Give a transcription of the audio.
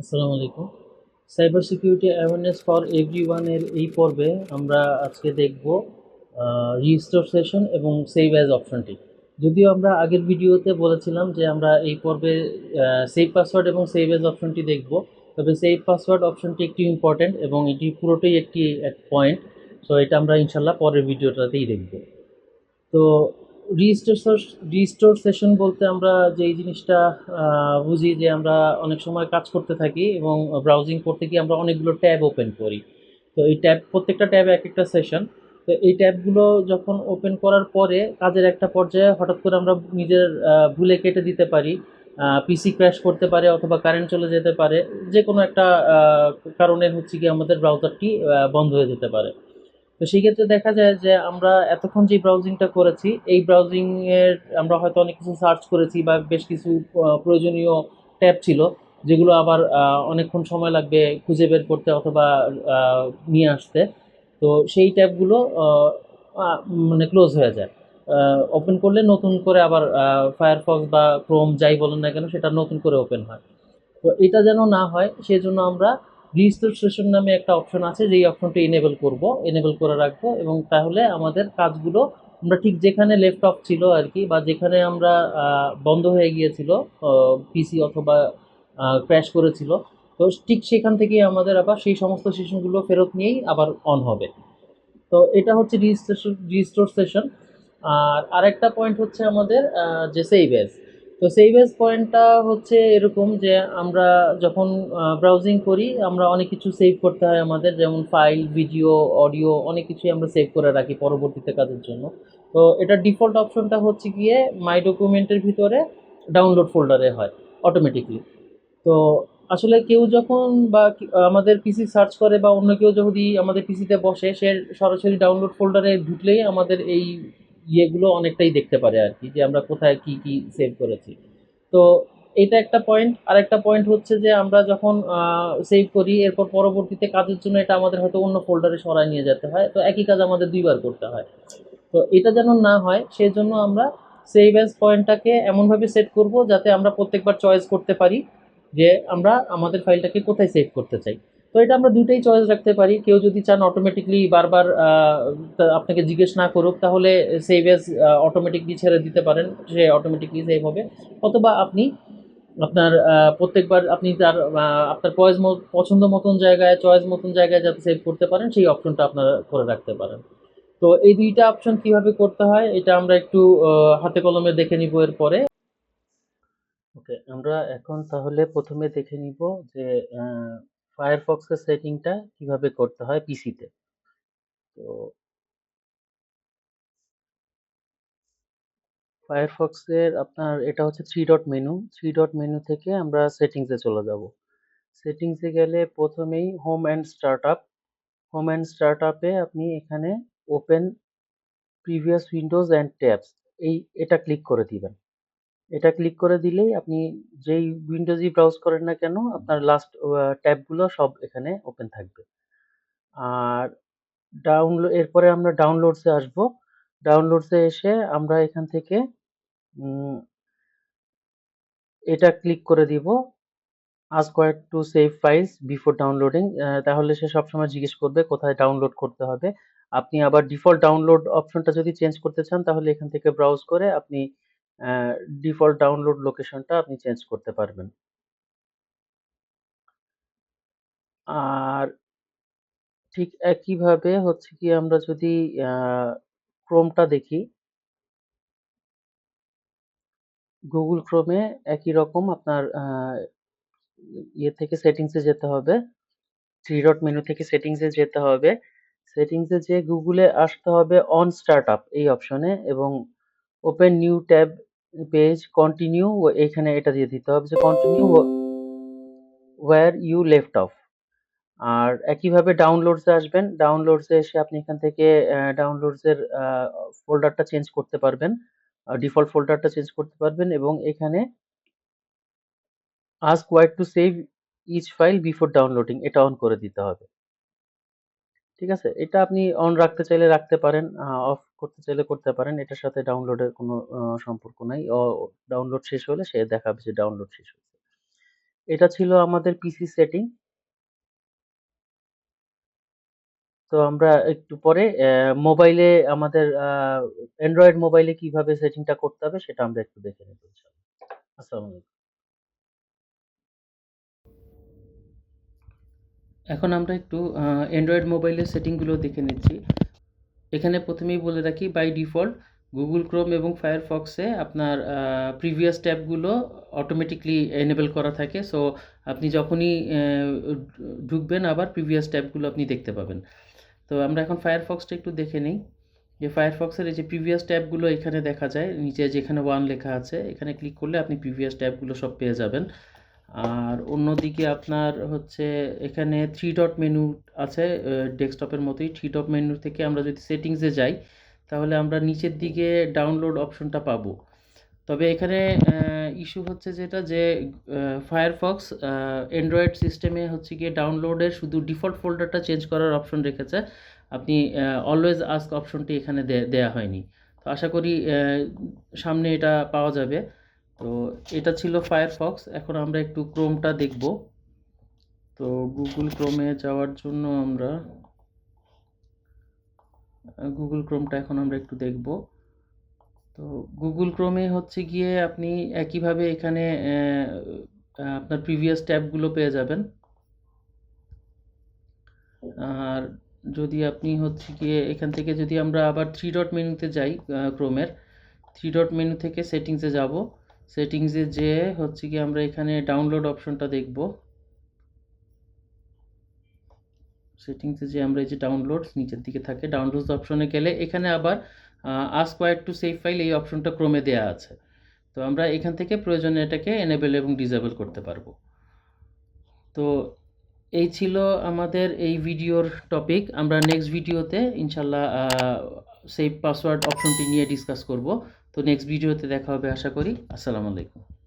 আসসালামু আলাইকুম। Cyber security awareness for everyone এর এই পর্বে আমরা আজকে দেখব রিস্টোর সেশন এবং সেভ অ্যাজ অপশনটি। যদিও আমরা আগের ভিডিওতে বলেছিলাম যে আমরা এই পর্বে সেভ পাসওয়ার্ড এবং সেভ অ্যাজ অপশনটি দেখব, তবে সেভ পাসওয়ার্ড অপশনটি একটি ইম্পর্ট্যান্ট এবং এটি পুরোটাই একটি এক পয়েন্ট। সো এটা আমরা ইনশাল্লাহ পরের ভিডিওটাতেই দেখব। তো রিস্টোর সেশন বলতে আমরা যে এই জিনিসটা বুঝি যে আমরা অনেক সময় কাজ করতে থাকি এবং ব্রাউজিং করতে গিয়ে আমরা অনেকগুলো ট্যাব ওপেন করি। তো এই ট্যাব, প্রত্যেকটা ট্যাব এক একটা সেশন। তো এই ট্যাবগুলো যখন ওপেন করার পরে কাজের একটা পর্যায়ে হঠাৎ করে আমরা নিজের ভুলে কেটে দিতে পারি, পিসি ক্র্যাশ করতে পারে অথবা কারেন্ট চলে যেতে পারে, যে কোনো একটা কারণে হচ্ছে কি আমাদের ব্রাউজারটি বন্ধ হয়ে যেতে পারে। তো সেই ক্ষেত্রে দেখা যায় যে আমরা এতক্ষণ যে ব্রাউজিংটা করেছি, এই ব্রাউজিংয়ের আমরা হয়তো অনেক কিছু সার্চ করেছি বা বেশ কিছু প্রয়োজনীয় ট্যাব ছিল যেগুলো আবার অনেকক্ষণ সময় লাগবে খুঁজে বের করতে অথবা নিয়ে আসতে। তো সেই ট্যাবগুলো মানে ক্লোজ হয়ে যায়। ওপেন করলে নতুন করে আবার ফায়ারফক্স বা ক্রোম যাই বলেন না কেন সেটা নতুন করে ওপেন হয়। তো এটা যেন না হয় সেজন্য আমরা রিস্টোর সেশন নামে একটা অপশন আছে, যেই অপশনটি এনেবল করে রাখবো, এবং তাহলে আমাদের কাজগুলো আমরা ঠিক যেখানে লেফট অফ ছিল আর কি, বা যেখানে আমরা বন্ধ হয়ে গিয়েছিল পিসি অথবা ক্র্যাশ করেছিল, তো ঠিক সেখান থেকেই আমাদের আবার সেই সমস্ত সেশনগুলো ফেরত নিয়েই আবার অন হবে। তো এটা হচ্ছে রিস্টোর সেশন। আর আরেকটা পয়েন্ট হচ্ছে আমাদের যে সেভ এজ। তো সেভ এজ পয়েন্টটা হচ্ছে এরকম যে আমরা যখন ব্রাউজিং করি আমরা অনেক কিছু সেভ করতে হয় আমাদের, যেমন ফাইল, ভিডিও, অডিও, অনেক কিছুই আমরা সেভ করে রাখি পরবর্তীতে কাজের জন্য। তো এটার ডিফল্ট অপশনটা হচ্ছে গিয়ে মাই ডকুমেন্টের ভিতরে ডাউনলোড ফোল্ডারে হয় অটোমেটিকলি। তো আসলে কেউ যখন বা আমাদের পিসি সার্চ করে বা অন্য কেউ যদি আমাদের পিসিতে বসে, সে সরাসরি ডাউনলোড ফোল্ডারে ঢুকলেই আমাদের এই ইয়েগুলো অনেকটাই দেখতে পারে আর কি, যে আমরা কোথায় কি কি সেভ করেছি। তো এটা একটা পয়েন্ট। আরেকটা পয়েন্ট হচ্ছে যে আমরা যখন সেভ করি, এরপর পরবর্তীতে কাজের জন্য এটা আমাদের হয়তো অন্য ফোল্ডারে সরায় নিয়ে যেতে হয়, তো একই কাজ আমাদের দুইবার করতে হয়। তো এটা যেন না হয় সেজন্য আমরা সেভ অ্যাজ পয়েন্টটাকে এমনভাবে সেট করব যাতে আমরা প্রত্যেকবার চয়েস করতে পারি যে আমরা আমাদের ফাইলটাকে কোথায় সেভ করতে চাই। তো এটা আমরা দুইটাই চয়েস রাখতে পারি। কেউ যদি চান অটোমেটিকলি বারবার আপনাকে জিজ্ঞেস না করুক, তাহলে সেভ অ্যাজ অটোমেটিকলি ছেড়ে দিতে পারেন, সে অটোমেটিকলি সেভ হবে। অথবা আপনি আপনার প্রত্যেকবার আপনি তার আপনার পছন্দ মতন জায়গায়, চয়েস মতন জায়গায় যাতে সেভ করতে পারেন সেই অপশনটা আপনারা করে রাখতে পারেন। তো এই দুইটা অপশন কিভাবে করতে হয় এটা আমরা একটু হাতে কলমে দেখে নিব এরপরে। ওকে, আমরা এখন তাহলে প্রথমে দেখে নিব যে ফায়ারফক্সের সেটিংটা কিভাবে করতে হয় পিসিতে। তো ফায়ারফক্সের আপনার এটা হচ্ছে থ্রি ডট মেনু থেকে আমরা সেটিংসে চলে যাব। সেটিংসে গেলে প্রথমেই হোম অ্যান্ড স্টার্ট আপে আপনি এখানে open previous Windows and tabs, এটা ক্লিক করে দিবেন। এটা ক্লিক করে দিলেই আপনি যেই উইন্ডোজই ব্রাউজ করেন না কেন আপনার লাস্ট ট্যাবগুলো সব এখানে ওপেন থাকবে। আর এরপরে আমরা ডাউনলোডসে আসবো। ডাউনলোডসে এসে আমরা এখান থেকে উম, এটা ক্লিক করে দিব, ask where to save files before downloading. তাহলে সে সবসময় জিজ্ঞেস করবে কোথায় ডাউনলোড করতে হবে। আপনি আবার ডিফল্ট ডাউনলোড অপশনটা যদি চেঞ্জ করতে চান তাহলে এখান থেকে ব্রাউজ করে আপনি ডিফল্ট ডাউনলোড লোকেশনটা আপনি চেঞ্জ করতে পারবেন। আর ঠিক একইভাবে হচ্ছে কি আমরা যদি ক্রোমটা দেখি, গুগল ক্রোমে একই রকম আপনার ইয়ে থেকে সেটিংসে যেতে হবে, থ্রি ডট মেনু থেকে সেটিংসে যেতে হবে। সেটিংসে যেয়ে গুগলে আসতে হবে অন স্টার্ট আপ এই অপশনে, এবং open new tab page continue, এখানে এটা দিয়ে দিতে হবে যে continue where you left off. আর একইভাবে ডাউনলোডসে আসবেন। ডাউনলোডসে এসে আপনি এখান থেকে ডাউনলোডসের ফোল্ডারটা চেঞ্জ করতে পারবেন, ডিফল্ট ফোল্ডারটা চেঞ্জ করতে পারবেন, এবং এখানে ask what to save each file before downloading এটা অন করে দিতে হবে। ঠিক আছে, এটা আপনি অন রাখতে চাইলে রাখতে পারেন, অফ করতে চাইলে করতে পারেন। এটার সাথে ডাউনলোডের কোনো সম্পর্ক নাই। ডাউনলোড শেষ হলে সে দেখাবে যে ডাউনলোড শেষ হয়েছে। এটা ছিল আমাদের পিসি সেটিং। তো আমরা একটু পরে মোবাইলে আমাদের অ্যান্ড্রয়েড মোবাইলে কিভাবে সেটিংটা করতে হবে সেটা আমরা একটু দেখে নেব ইনশাআল্লাহ। আসসালামু আলাইকুম। এখন আমরা একটু অ্যান্ড্রয়েড মোবাইলের সেটিংগুলো দেখে নিচ্ছি। এখানে প্রথমেই বলে রাখি, বাই ডিফল্ট গুগল ক্রোম এবং ফায়ারফক্সে আপনার প্রিভিয়াস ট্যাবগুলো অটোমেটিকলি এনেবল করা থাকে। সো আপনি যখনই ঢুকবেন আবার প্রিভিয়াস ট্যাবগুলো আপনি দেখতে পাবেন। তো আমরা এখন ফায়ারফক্সটা একটু দেখে নিই, যে ফায়ারফক্সের এই যে প্রিভিয়াস ট্যাবগুলো এখানে দেখা যায়, নিচে যেখানে 1 লেখা আছে এখানে ক্লিক করলে আপনি প্রিভিয়াস ট্যাবগুলো সব পেয়ে যাবেন। আর অন্যদিকে আপনার হচ্ছে এখানে 3 ডট মেনু আছে, ডেস্কটপের মতোই। 3 ডট মেনু থেকে আমরা যদি সেটিংসে যাই তাহলে আমরা নিচের দিকে ডাউনলোড অপশনটা পাবো। তবে এখানে ইস্যু হচ্ছে যেটা, যে ফায়ারফক্স অ্যান্ড্রয়েড সিস্টেমে হচ্ছে গিয়ে ডাউনলোডের শুধু ডিফল্ট ফোল্ডারটা চেঞ্জ করার অপশন রেখেছে। আপনি অলওয়েজ আস্ক অপশনটি এখানে দেয়া হয়নি। তো আশা করি সামনে এটা পাওয়া যাবে। তো এটা ছিল ফায়ারফক্স। এখন আমরা একটু ক্রোমটা দেখব। তো গুগল ক্রোমে যাওয়ার জন্য আমরা গুগল ক্রোমটা এখন আমরা একটু দেখব। তো গুগল ক্রোমে হচ্ছে গিয়ে আপনি একইভাবে এখানে আপনার প্রিভিয়াস ট্যাবগুলো পেয়ে যাবেন। আর যদি আপনি হচ্ছে গিয়ে এখান থেকে যদি আমরা আবার 3 ডট মেনুতে যাই, ক্রোমের 3 ডট মেনু থেকে সেটিংসে যাব। সেটিংসে যেয়ে হচ্ছে গিয়ে আমরা এখানে ডাউনলোড অপশনটা দেখব। সেটিংসে যে আমরা এই যে ডাউনলোডস নিচের দিকে থাকে, ডাউনলোডস অপশনে গেলে এখানে আবার ask wire to save file এই অপশনটা ক্রোমে দেয়া আছে। তো আমরা এখান থেকে প্রয়োজনে এটাকে এনেবল এবং ডিসেবল করতে পারবো। তো এই ছিল আমাদের এই ভিডিওর টপিক। আমরা নেক্সট ভিডিওতে ইনশাল্লাহ সেভ পাসওয়ার্ড অপশনটি নিয়ে ডিসকাস করব। তো নেক্সট ভিডিওতে দেখা হবে আশা করি। আসসালামু আলাইকুম।